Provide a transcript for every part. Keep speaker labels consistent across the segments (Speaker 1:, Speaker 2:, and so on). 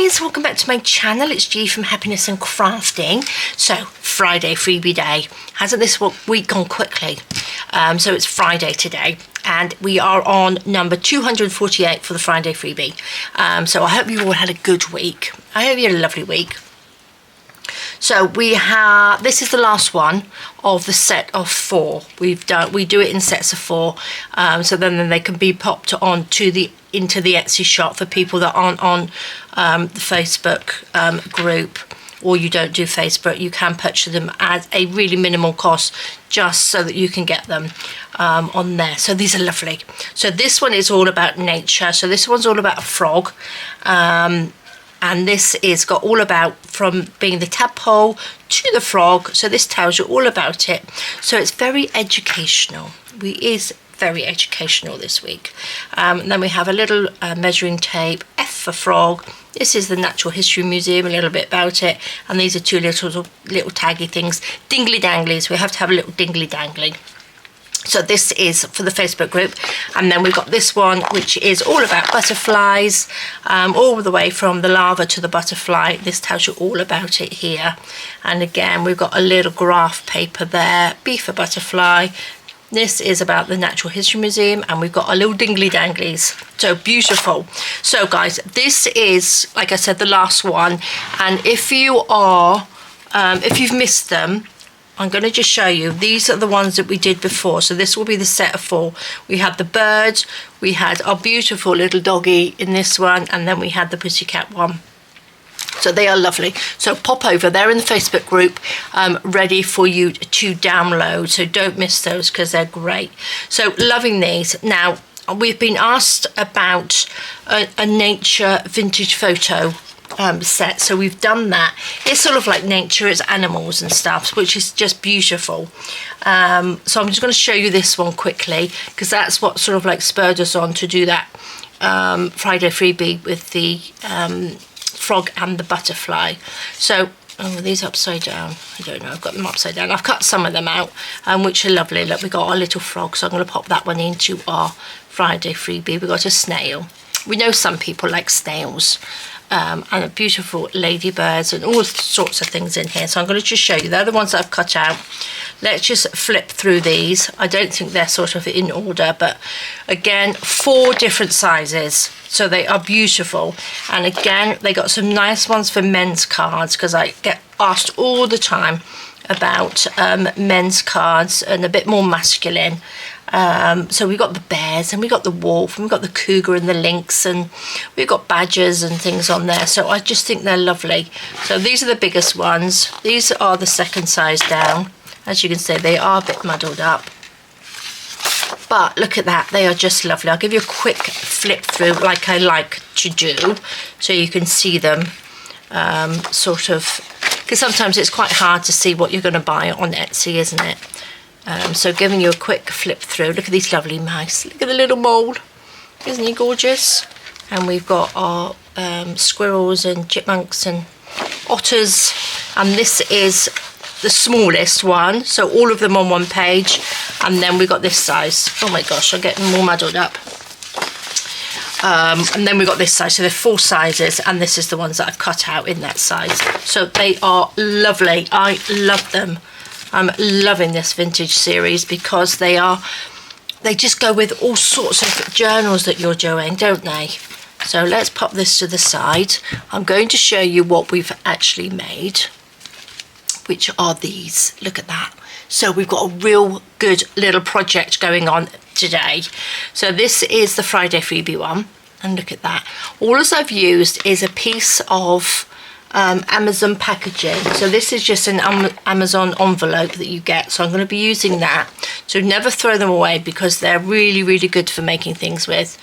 Speaker 1: guys, welcome back to my channel. It's G from Happiness and Crafting. So Friday freebie day. Hasn't this week gone quickly? So it's Friday today and we are on number 248 for the Friday freebie. So I hope you all had a good week. I hope you had a lovely week. So this is the last one of the set of 4. We do it in sets of 4, so then they can be popped on into the Etsy shop for people that aren't on the Facebook group, or you don't do Facebook. You can purchase them at a really minimal cost just so that you can get them on there. So these are lovely. So this one is all about nature. So this one's all about a frog. And this is got all about from being the tadpole to the frog. So this tells you all about it. So it's very educational. It is very educational this week. And then we have a little measuring tape, F for frog. This is the Natural History Museum, a little bit about it. And these are 2 little taggy things. Dingly danglies. We have to have a little dingly dangly. So this is for the Facebook group, and then we've got this one which is all about butterflies, all the way from the larva to the butterfly. This tells you all about it here. And again, we've got a little graph paper there, B for butterfly. This is about the Natural History Museum, and we've got our little dingly danglies. So beautiful. So guys, this is, like I said, the last one, and if you've missed them, I'm going to just show you. These are the ones that we did before. So this will be the set of 4. We had the bird, we had our beautiful little doggy in this one, and then we had the pussycat one. So they are lovely. So pop over, they're in the Facebook group, ready for you to download. So don't miss those because they're great. So loving these. Now, we've been asked about a nature vintage photo set, so we've done that. It's sort of like nature, it's animals and stuff, which is just beautiful. So I'm just going to show you this one quickly because that's what sort of like spurred us on to do that Friday freebie with the frog and the butterfly. So are these upside down? I don't know, I've got them upside down. I've cut some of them out, which are lovely. Look, we got our little frog, so I'm going to pop that one into our Friday freebie. We got a snail. We know some people like snails. And a beautiful ladybirds and all sorts of things in here. So I'm going to just show you. They're the ones that I've cut out. Let's just flip through these. I don't think they're sort of in order, but again, 4 different sizes. So they are beautiful. And again, they got some nice ones for men's cards because I get asked all the time about men's cards and a bit more masculine. So we've got the bears and we've got the wolf and we've got the cougar and the lynx and we've got badgers and things on there. So I just think they're lovely. So these are the biggest ones. These are the second size down. As you can see, they are a bit muddled up. But look at that, they are just lovely. I'll give you a quick flip through like I like to do so you can see them sort of, because sometimes it's quite hard to see what you're going to buy on Etsy, isn't it? So giving you a quick flip through. Look at these lovely mice. Look at the little mole. Isn't he gorgeous? And we've got our squirrels and chipmunks and otters. And this is the smallest one. So all of them on one page. And then we've got this size. Oh my gosh, I'm getting more muddled up. And then we've got this size. So they're 4 sizes. And this is the ones that I've cut out in that size. So they are lovely. I love them. I'm loving this vintage series because they just go with all sorts of journals that you're doing, don't they? So let's pop this to the side. I'm going to show you what we've actually made, which are these. Look at that. So we've got a real good little project going on today. So this is the Friday freebie one. And look at that. All I've used is a piece of Amazon packaging. So this is just an Amazon envelope that you get, so I'm going to be using that. So never throw them away because they're really, really good for making things with.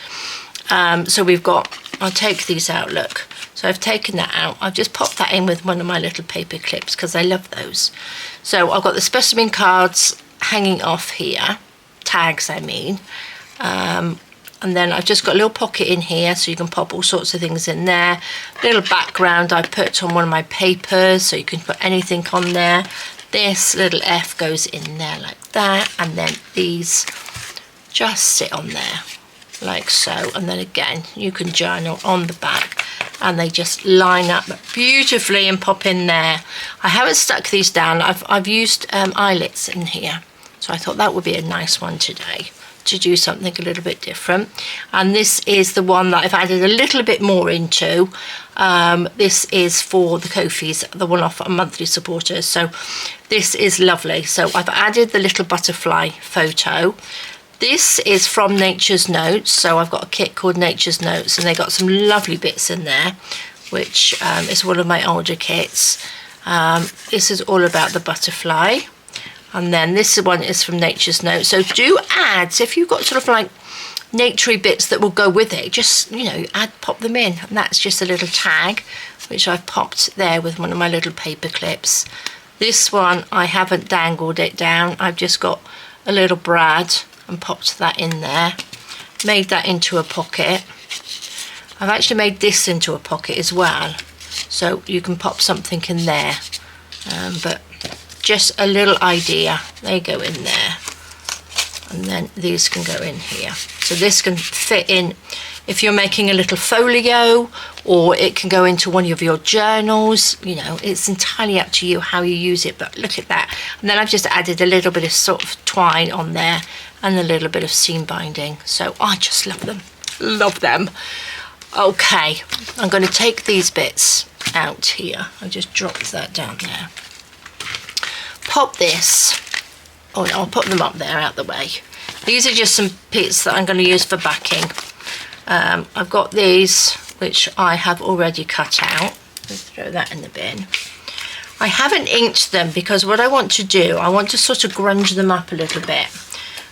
Speaker 1: So we've got, I'll take these out, look. So I've taken that out. I've just popped that in with one of my little paper clips because I love those. So I've got the specimen cards hanging off here, tags I mean. And then I've just got a little pocket in here so you can pop all sorts of things in there. Little background I put on one of my papers so you can put anything on there. This little F goes in there like that, and then these just sit on there like so. And then again, you can journal on the back. and they just line up beautifully and pop in there. I haven't stuck these down. I've used eyelets in here, so I thought that would be a nice one today to do something a little bit different. And this is the one that I've added a little bit more into. This is for the Ko-fis, the one off our monthly supporters, so this is lovely. So I've added the little butterfly photo. This is from Nature's Notes, so I've got a kit called Nature's Notes, and they got some lovely bits in there, which is one of my older kits. This is all about the butterfly, and then this one is from Nature's Notes. So do add, if you've got sort of like naturey bits that will go with it, just, you know, pop them in. And that's just a little tag, which I've popped there with one of my little paper clips. This one, I haven't dangled it down, I've just got a little brad and popped that in there, made that into a pocket. I've actually made this into a pocket as well, so you can pop something in there, but just a little idea. They go in there, and then these can go in here. So this can fit in if you're making a little folio, or it can go into one of your journals. You know, it's entirely up to you how you use it, but look at that. And then I've just added a little bit of sort of twine on there and a little bit of seam binding. So I just love them, love them. Okay, I'm going to take these bits out here. I just dropped that down there. Pop this, oh no, I'll put them up there out the way. These are just some bits that I'm going to use for backing. I've got these, which I have already cut out. Let's throw that in the bin. I haven't inked them because what I want to do, I want to sort of grunge them up a little bit.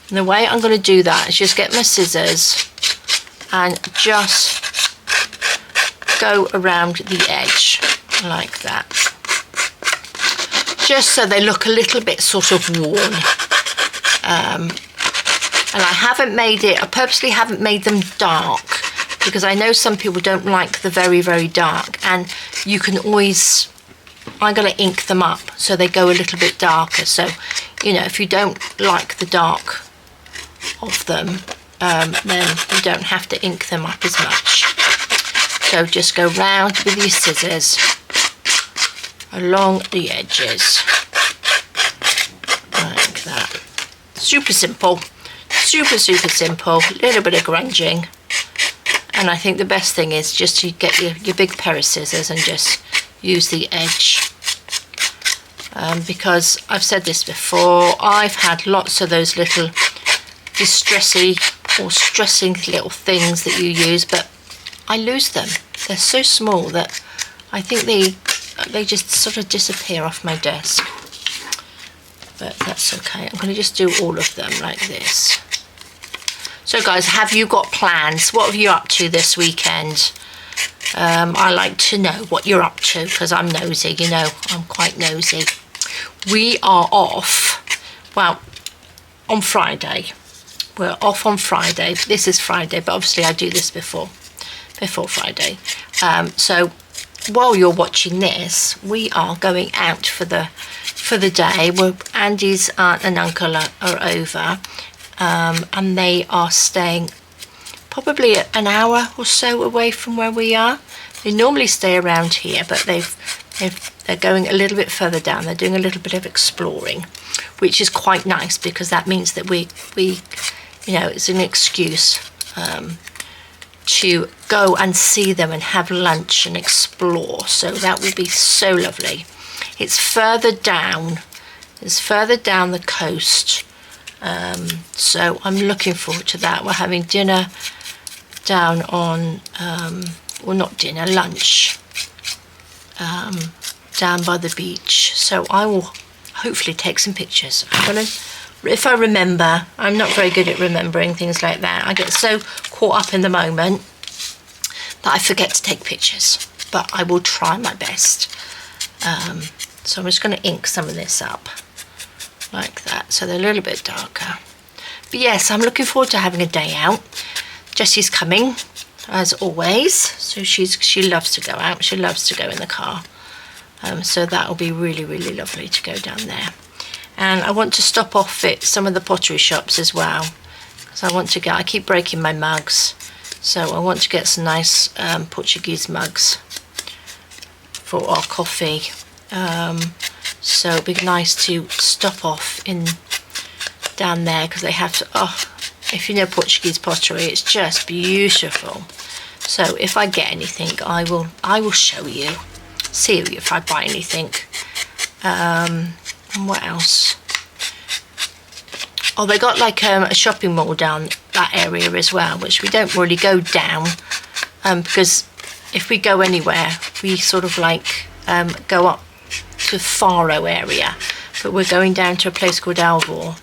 Speaker 1: And the way I'm going to do that is just get my scissors and just go around the edge like that. Just so they look a little bit sort of worn. And I haven't made it, I purposely haven't made them dark, because I know some people don't like the very, very dark, and you can always, I'm going to ink them up so they go a little bit darker. So, you know, if you don't like the dark of them, then you don't have to ink them up as much. So just go round with your scissors along the edges like that. Super simple, super simple. A little bit of grunging, and I think the best thing is just to get your big pair of scissors and just use the edge, because I've said this before, I've had lots of those little distressy or stressing little things that you use, but I lose them. They're so small that I think they just sort of disappear off my desk. But that's okay. I'm going to just do all of them like this. So guys, have you got plans? What have you up to this weekend? I like to know what you're up to, because I'm nosy, you know, I'm quite nosy. We are off, well, on Friday. We're off on Friday. This is Friday, but obviously I do this before Friday. So while you're watching this, we are going out for the day. Andy's aunt and uncle are over, and they are staying probably an hour or so away from where we are. They normally stay around here, but they're going a little bit further down. They're doing a little bit of exploring, which is quite nice, because that means that we you know, it's an excuse to go and see them and have lunch and explore. So that will be so lovely. It's further down. It's further down the coast. So I'm looking forward to that. We're having dinner down on, well, not dinner, lunch, down by the beach. So I will hopefully take some pictures. I'm gonna, if I remember, I'm not very good at remembering things like that. I get so caught up in the moment that I forget to take pictures, but I will try my best. So I'm just going to ink some of this up like that, so they're a little bit darker. But yes, I'm looking forward to having a day out. Jessie's coming, as always, so she loves to go out. She loves to go in the car. So that will be really, really lovely to go down there. And I want to stop off at some of the pottery shops as well, because I want to go. I keep breaking my mugs, So I want to get some nice Portuguese mugs for our coffee. So it'd be nice to stop off in down there, because they have to, if you know Portuguese pottery, it's just beautiful. So if I get anything, I will show you, see if I buy anything. And what else? Oh, they got like a shopping mall down that area as well, which we don't really go down, because if we go anywhere, we sort of like go up to Faro area, but we're going down to a place called Alvor,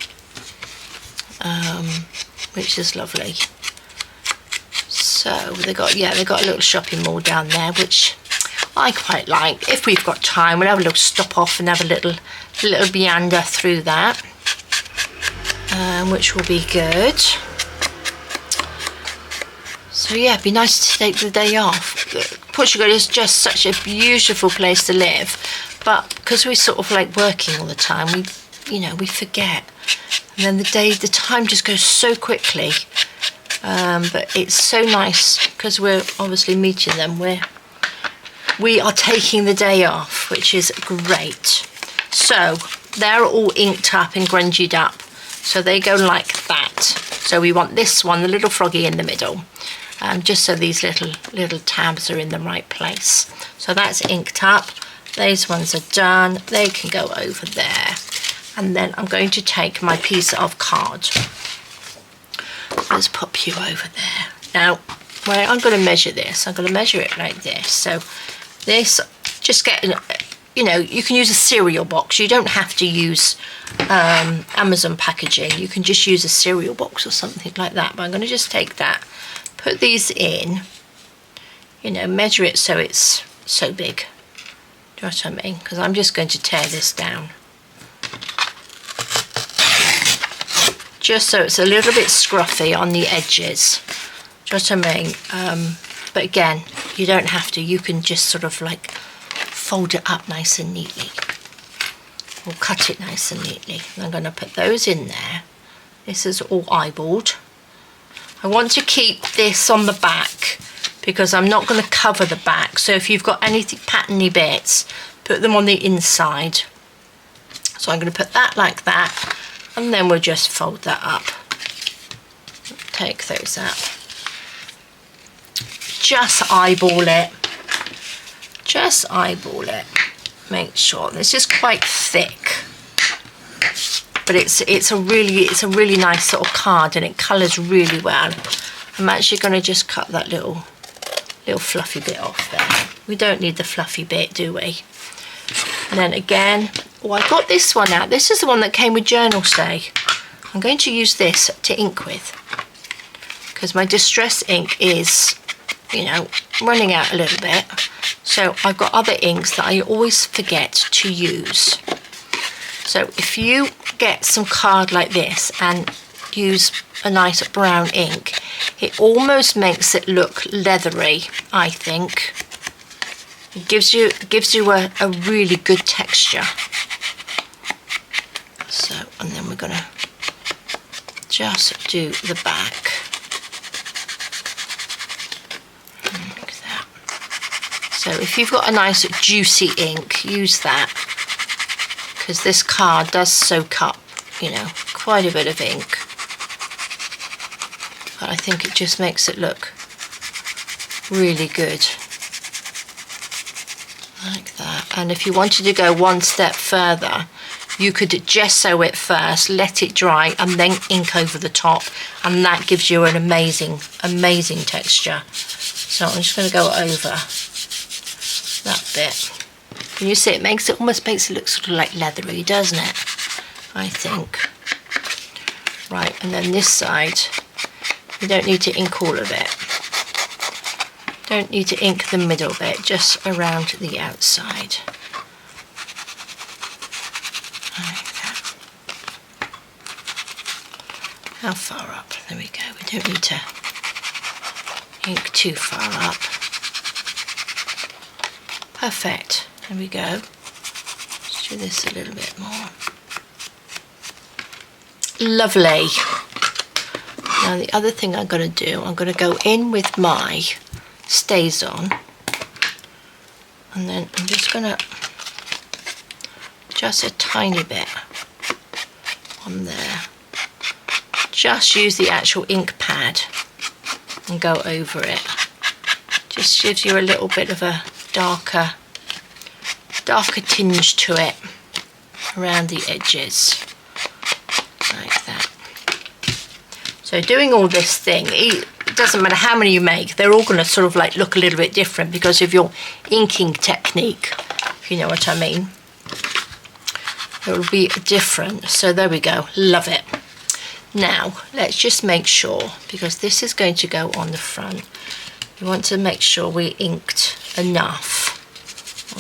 Speaker 1: which is lovely. So they got a little shopping mall down there, which I quite like. If we've got time, we'll have a little stop off and have a little meander through that, which will be good. So yeah, it'd be nice to take the day off. Portugal is just such a beautiful place to live, but because we're sort of like working all the time, we forget, and then the time just goes so quickly. But it's so nice because we're obviously meeting them. We are taking the day off, which is great. So they're all inked up and grungied up, so they go like that. So we want this one, the little froggy in the middle, just so these little tabs are in the right place. So that's inked up. These ones are done. They can go over there. And then I'm going to take my piece of card. Let's pop you over there. Now, when I'm going to measure this, I'm going to measure it like this. So this, just get, you can use a cereal box. You don't have to use Amazon packaging. You can just use a cereal box or something like that. But I'm going to just take that, put these in, measure it so it's so big. Do you know what I mean? Because I'm just going to tear this down, just so it's a little bit scruffy on the edges. Do you know what I mean? But again, you don't have to. You can just sort of like fold it up nice and neatly, or cut it nice and neatly. And I'm going to put those in there. This is all eyeballed. I want to keep this on the back because I'm not going to cover the back. So if you've got anything patterny bits, put them on the inside. So I'm going to put that like that, and then we'll just fold that up. Take those up. Just eyeball it. Just eyeball it. Make sure this is quite thick, but it's a really nice sort of card, and it colours really well. I'm actually going to just cut that little fluffy bit off there. We don't need the fluffy bit, do we? And then again, I got this one out. This is the one that came with Journal Stay. I'm going to use this to ink with, because my distress ink is, running out a little bit. So I've got other inks that I always forget to use. So if you get some card like this and use a nice brown ink, it almost makes it look leathery, I think. It gives you a really good texture. So, and then we're gonna just do the back. Like that. So if you've got a nice juicy ink, use that, because this card does soak up, quite a bit of ink. But I think it just makes it look really good. Like that. And if you wanted to go one step further, you could gesso it first, let it dry, and then ink over the top, and that gives you an amazing texture. So I'm just going to go over that bit. Can you see it almost makes it look sort of like leathery, doesn't it? I think. Right, and then this side, you don't need to ink all of it. Don't need to ink the middle bit, just around the outside. Like that. How far up? There we go. We don't need to ink too far up. Perfect. There we go. Let's do this a little bit more. Lovely. Now the other thing I'm going to do, I'm going to go in with my StazOn, and then I'm just going to just a tiny bit on there. Just use the actual ink pad and go over it. Just gives you a little bit of a darker tinge to it around the edges, like that. So doing all this thing, it doesn't matter how many you make, they're all going to sort of like look a little bit different because of your inking technique, if you know what I mean. It will be different. So there we go, love it. Now let's just make sure, because this is going to go on the front, we want to make sure we inked enough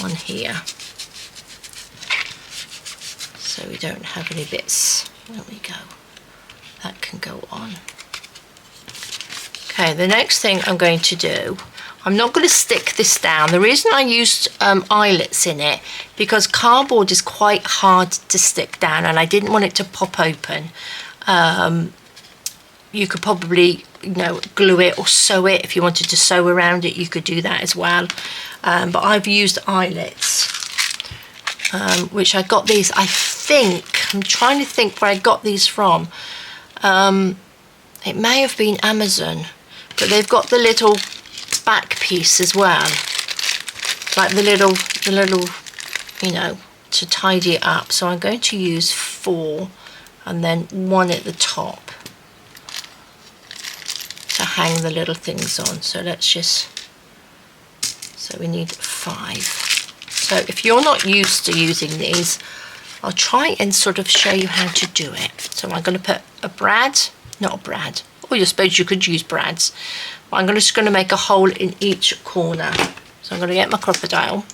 Speaker 1: on here so we don't have any bits. There we go, that can go on. Okay, the next thing I'm going to do, I'm not going to stick this down. The reason I used eyelets in it, because cardboard is quite hard to stick down and I didn't want it to pop open. You could probably, you know, glue it or sew it. If you wanted to sew around it, you could do that as well. But I've used eyelets, which I got these, I think, I'm trying to think where I got these from. It may have been Amazon, but they've got the little back piece as well, like the little, you know, to tidy it up. So I'm going to use 4 and then 1 at the top to hang the little things on. So let's just, so we need 5. So if you're not used to using these, I'll try and sort of show you how to do it. So I'm going to put a brad, not a brad, or you suppose you could use brads, but I'm just going to make a hole in each corner. So I'm going to get my crocodile.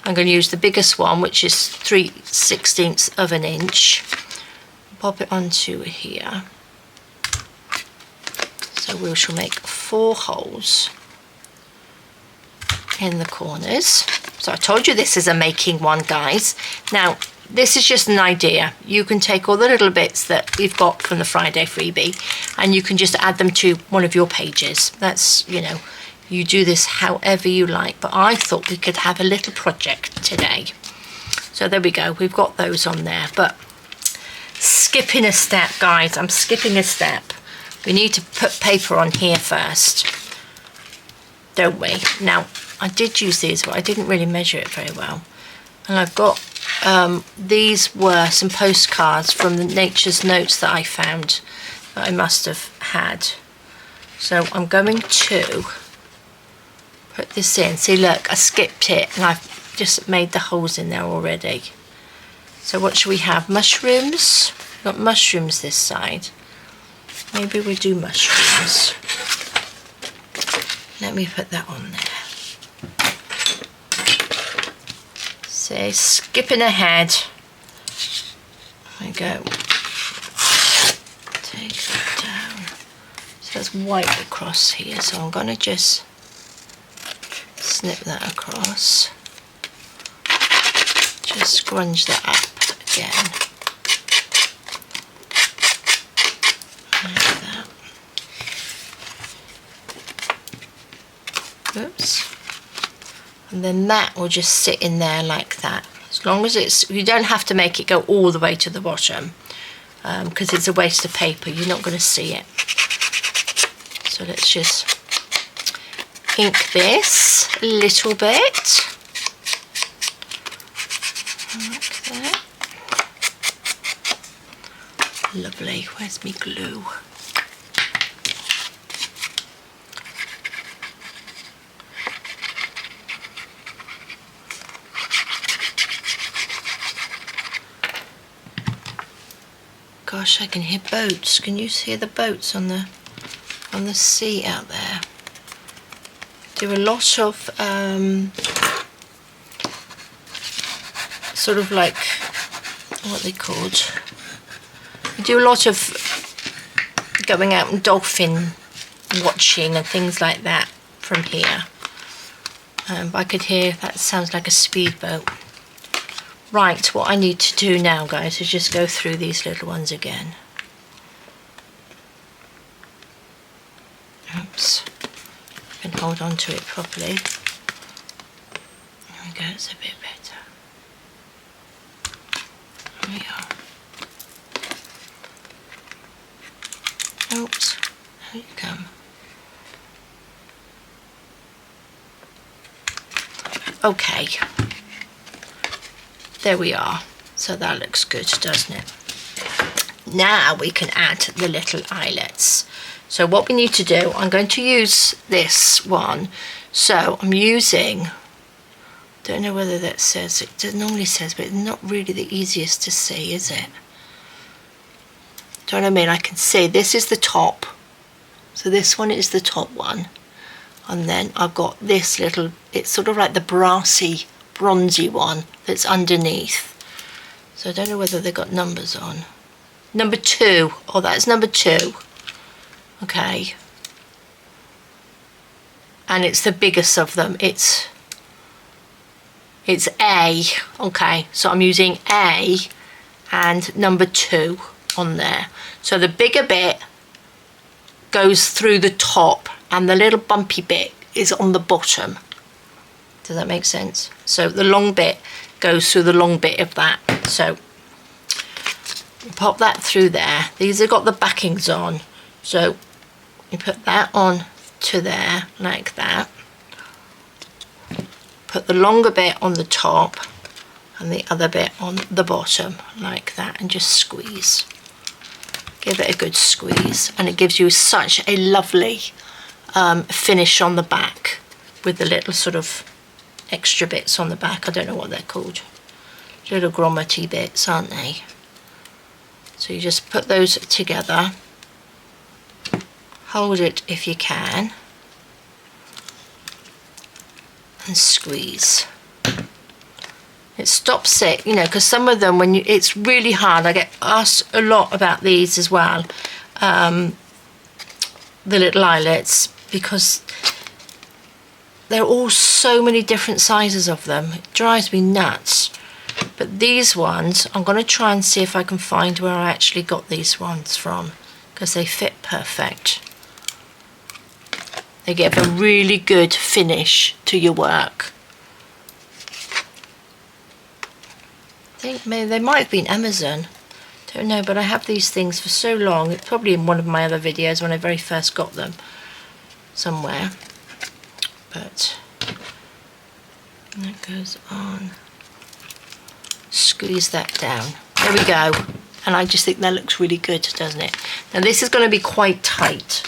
Speaker 1: I'm going to use the biggest one, which is 3/16 of an inch. Pop it onto here. So we shall make 4 holes in the corners. So I told you this is a making one, guys. Now this is just an idea. You can take all the little bits that we've got from the Friday freebie and you can just add them to one of your pages. That's, you know, you do this however you like, but I thought we could have a little project today. So there we go, we've got those on there. But skipping a step, guys, I'm skipping a step. We need to put paper on here first, don't we? Now I did use these, but I didn't really measure it very well. And I've got these were some postcards from the Nature's Notes that I found that I must have had. So I'm going to put this in. See, look, I skipped it and I've just made the holes in there already. So what should we have? Mushrooms? We've got mushrooms this side. Maybe we do mushrooms. Let me put that on there. See, skipping ahead. There we go. Take that down. So that's white across here. So I'm going to just snip that across. Just scrunch that up again. Like that. Oops. And then that will just sit in there like that. As long as it's, you don't have to make it go all the way to the bottom because it's a waste of paper. You're not going to see it. So let's just ink this a little bit. Like that. Lovely. Where's me glue? Gosh, I can hear boats. Can you hear the boats on the sea out there? Do a lot of sort of like what they called. We do a lot of going out and dolphin watching and things like that from here. I could hear that sounds like a speedboat. Right, what I need to do now, guys, is just go through these little ones again. can hold on to it properly. There we go, it's a bit better. There we are. Oops, there you come. Okay, there we are. So that looks good, doesn't it? Now we can add the little eyelets. So what we need to do, I'm going to use this one. So I'm using, don't know whether that says, it normally says, but it's not really the easiest to see, is it? Do you know what I mean? I can see this is the top. So this one is the top one. And then I've got this little, it's sort of like the brassy, bronzy one that's underneath. So I don't know whether they've got numbers on. Number 2. Oh, that's number 2. Okay. And it's the biggest of them. It's A. Okay, so I'm using A and number 2 on there. So the bigger bit goes through the top and the little bumpy bit is on the bottom. Does that make sense? So the long bit goes through the long bit of that. So pop that through there. These have got the backings on. So you put that on to there like that. Put the longer bit on the top and the other bit on the bottom like that, and just squeeze. Give it a good squeeze, and it gives you such a lovely finish on the back with the little sort of extra bits on the back. I don't know what they're called. Little grommetty bits, aren't they? So you just put those together. Hold it if you can. And squeeze. It stops it, you know, because some of them, when you, it's really hard. I get asked a lot about these as well, the little eyelets, because there are all so many different sizes of them. It drives me nuts. But these ones, I'm going to try and see if I can find where I actually got these ones from, because they fit perfect. They give a really good finish to your work. I think maybe they might have been Amazon. Don't know, but I have these things for so long. It's probably in one of my other videos when I very first got them somewhere. But that goes on. Squeeze that down. There we go. And I just think that looks really good, doesn't it? Now this is going to be quite tight.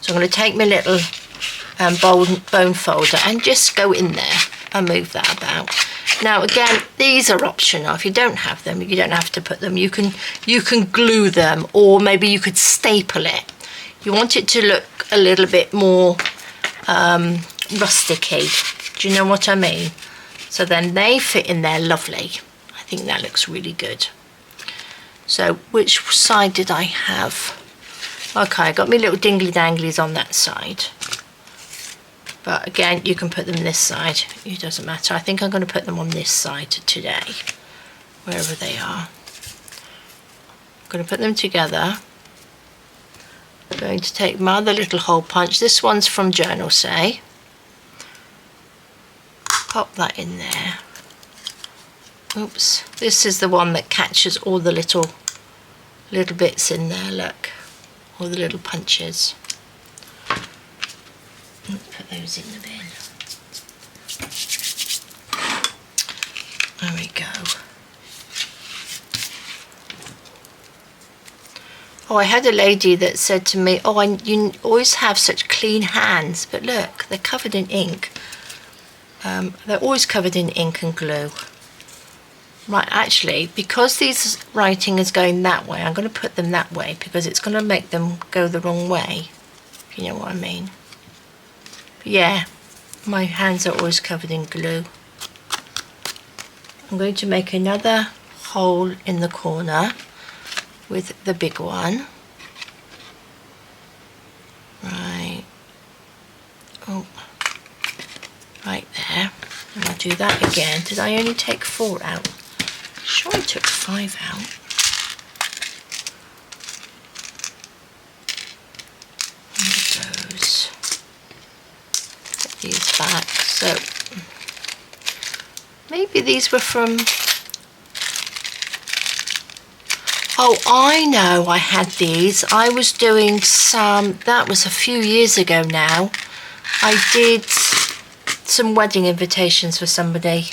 Speaker 1: So I'm going to take my little bone folder and just go in there and move that about. Now again, these are optional. If you don't have them, you don't have to put them. You can glue them, or maybe you could staple it. You want it to look a little bit more rusticy. Do you know what I mean? So then they fit in there lovely. I think that looks really good. So which side did I have? Okay, I got my little dingly danglies on that side. But again, you can put them this side. It doesn't matter. I think I'm going to put them on this side today, wherever they are. I'm going to put them together. I'm going to take my other little hole punch. This one's from Journal Say. Pop that in there. Oops. This is the one that catches all the little bits in there, look. All the little punches. Put those in the bin. There we go. Oh, I had a lady that said to me, oh, you always have such clean hands, but look, they're covered in ink. They're always covered in ink and glue. Right, actually, because this writing is going that way, I'm going to put them that way because it's going to make them go the wrong way, if you know what I mean. But yeah, my hands are always covered in glue. I'm going to make another hole in the corner with the big one. Right. Oh. Right there. And I'll do that again. Did I only take 4 out? I'm sure I took 5 out. There it goes. back. So maybe these were from, oh, I know I had these. I was doing some, that was a few years ago now. I did some wedding invitations for somebody,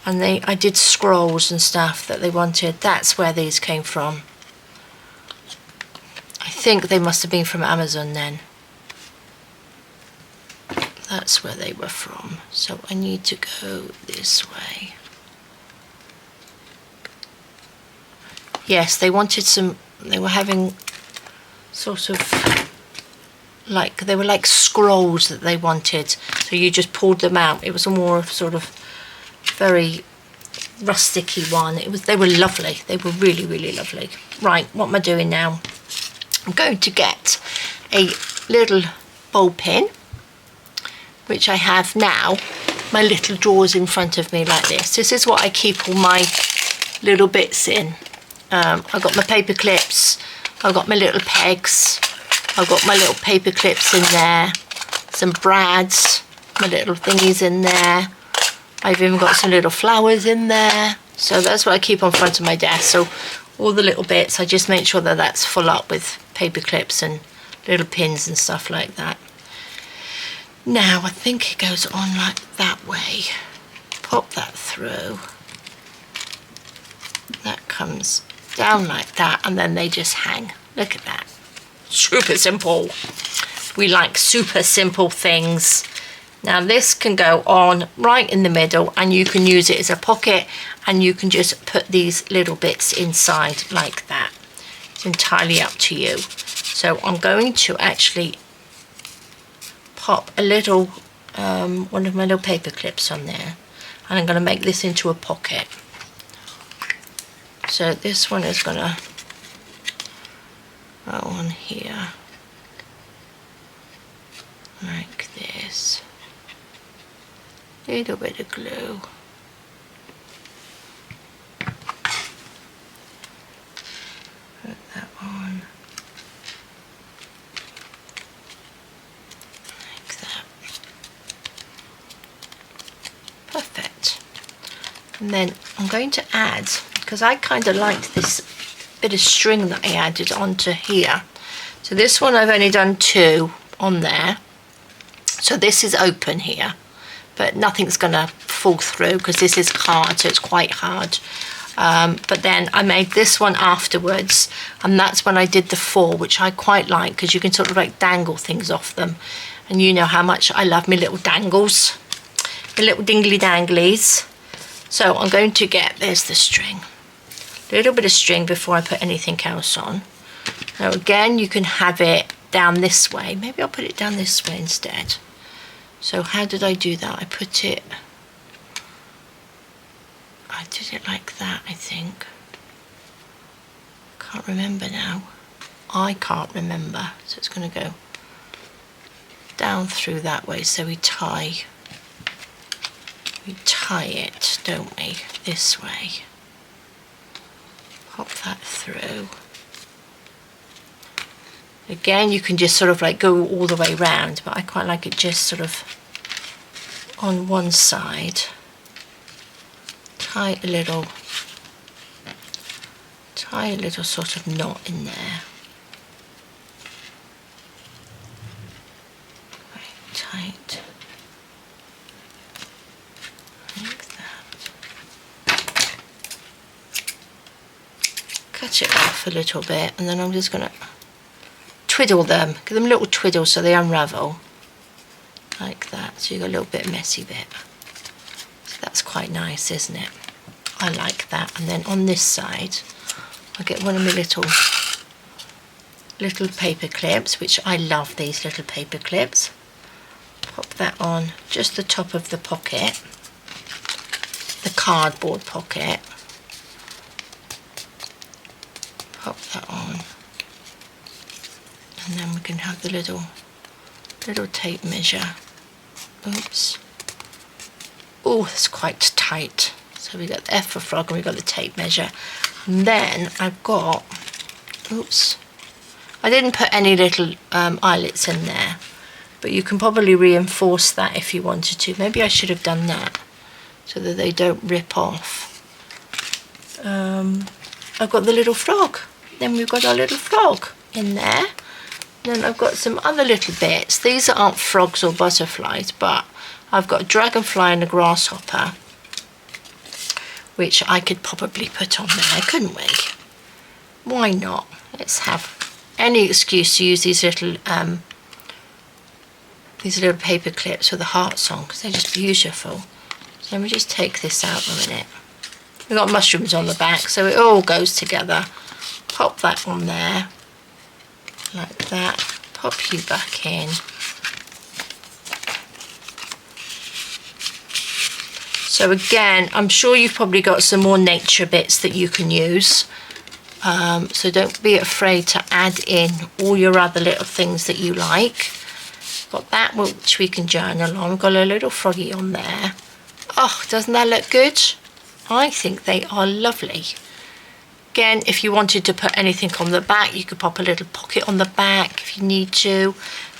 Speaker 1: and I did scrolls and stuff that they wanted. That's where these came from. I think they must have been from Amazon then. That's where they were from. So I need to go this way. Yes, they wanted some, they were having sort of like, they were like scrolls that they wanted. So you just pulled them out. It was a more sort of very rusticy one. They were lovely. They were really, really lovely. Right, what am I doing now? I'm going to get a little ball pin, which I have now, my little drawers in front of me like this. This is what I keep all my little bits in. I've got my paper clips, I've got my little pegs, I've got my little paper clips in there, some brads, my little thingies in there. I've even got some little flowers in there. So that's what I keep on front of my desk. So all the little bits, I just make sure that that's full up with paper clips and little pins and stuff like that. Now I think it goes on like that way. Pop that through. That comes down like that, and then they just hang. Look at that. Super simple. We like super simple things. Now this can go on right in the middle, and you can use it as a pocket, and you can just put these little bits inside like that. It's entirely up to you. So I'm going to actually pop a little one of my little paper clips on there, and I'm going to make this into a pocket. So this one is going to go on here like this. Little bit of glue. Put that on. Like that. Perfect. And then I'm going to add, because I kind of liked this bit of string that I added onto here. So this one I've only done 2 on there. So this is open here, but nothing's going to fall through because this is hard, so it's quite hard. But then I made this one afterwards, and that's when I did the 4, which I quite like because you can sort of like dangle things off them. And you know how much I love my little dangles, my little dingly danglies. So I'm going to get, there's the string. A little bit of string before I put anything else on. Now again, you can have it down this way. Maybe I'll put it down this way instead. So how did I do that? I did it like that, I think. Can't remember now. I can't remember. So it's going to go down through that way. So we tie it, don't we? This way. Pop that through. Again, you can just sort of like go all the way round, but I quite like it just sort of on one side. Tie a little sort of knot in there. Quite tight. Like that. Cut it off a little bit, and then I'm just going to twiddle them, give them a little twiddle so they unravel like that. So you've got a little bit messy bit. So that's quite nice, isn't it? I like that. And then on this side I'll get one of my little paper clips, which I love these little paper clips. Pop that on just the top of the pocket, the cardboard pocket. Pop that on. And then we can have the little tape measure. Oops. Oh, that's quite tight. So we got the F for frog and we got the tape measure. And then I've got, oops, I didn't put any little eyelets in there. but you can probably reinforce that if you wanted to. Maybe I should have done that so that they don't rip off. I've got the little frog. Then we've got our little frog in there. Then I've got some other little bits. These aren't frogs or butterflies, but I've got a dragonfly and a grasshopper, which I could probably put on there, couldn't we? Why not? Let's have any excuse to use these little paper clips with the hearts on, because they're just beautiful. So let me just take this out a minute. We've got mushrooms on the back, so it all goes together. Pop that on there, like that. Pop you back in. So again, I'm sure you've probably got some more nature bits that you can use. So don't be afraid to add in all your other little things that you like. Got that which we can journal on. We've got a little froggy on there. Oh, doesn't that look good? I think they are lovely. Again, if you wanted to put anything on the back, you could pop a little pocket on the back if you need to.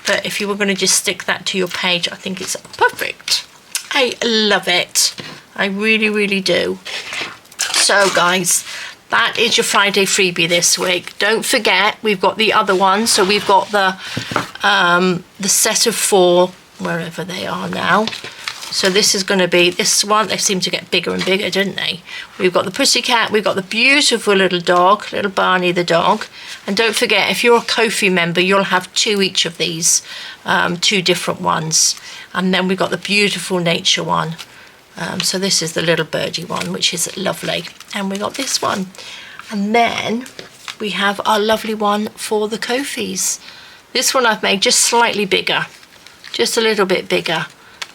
Speaker 1: But if you were going to just stick that to your page, I think it's perfect. I love it. I really, really do. So guys, that is your Friday freebie this week. Don't forget, we've got the other one. So we've got the set of 4, wherever they are now. So this is going to be this one. They seem to get bigger and bigger, didn't they? We've got the pussycat. We've got the beautiful little dog, little Barney the dog. And don't forget, if you're a Ko-fi member, you'll have 2 each of these, 2 different ones. And then we've got the beautiful nature one. So this is the little birdie one, which is lovely. And we got this one. And then we have our lovely one for the Ko-fis. This one I've made just slightly bigger, just a little bit bigger.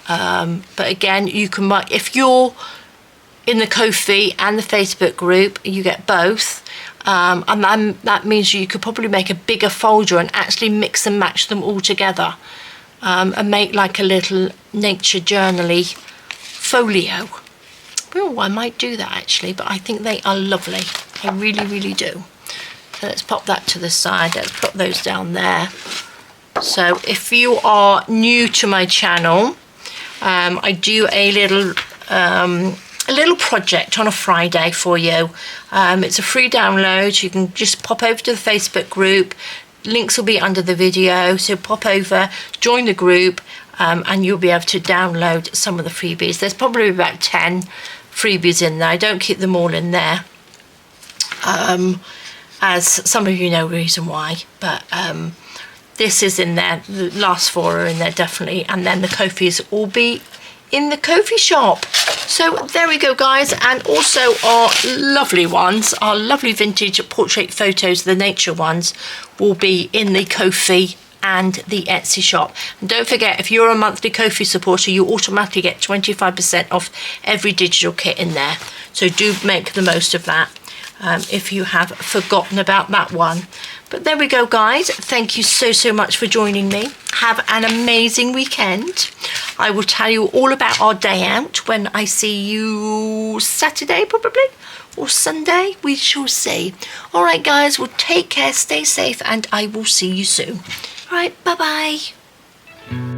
Speaker 1: But again, you can, if you're in the Ko-fi and the Facebook group, you get both. And then that means you could probably make a bigger folder and actually mix and match them all together. And make like a little nature journal-y folio. Oh, I might do that actually, but I think they are lovely. I really, really do. So let's pop that to the side. Let's put those down there. So if you are new to my channel, I do a little project on a Friday for you. It's a free download. You can just pop over to the Facebook group. Links will be under the video, so pop over, join the group, and you'll be able to download some of the freebies. There's probably about 10 freebies in there. I don't keep them all in there, as some of you know the reason why, but this is in there. The last 4 are in there definitely, and then the Ko-fis will be in the Ko-fi shop. So there we go guys, and also our lovely ones, our lovely vintage portrait photos, the nature ones, will be in the Ko-fi and the Etsy shop. And don't forget, if you're a monthly Ko-fi supporter, you automatically get 25% off every digital kit in there. So do make the most of that if you have forgotten about that one. But there we go guys, thank you so much for joining me. Have an amazing weekend. I will tell you all about our day out when I see you Saturday probably, or Sunday, we shall see. All right guys, well take care, stay safe, and I will see you soon. All right, bye bye.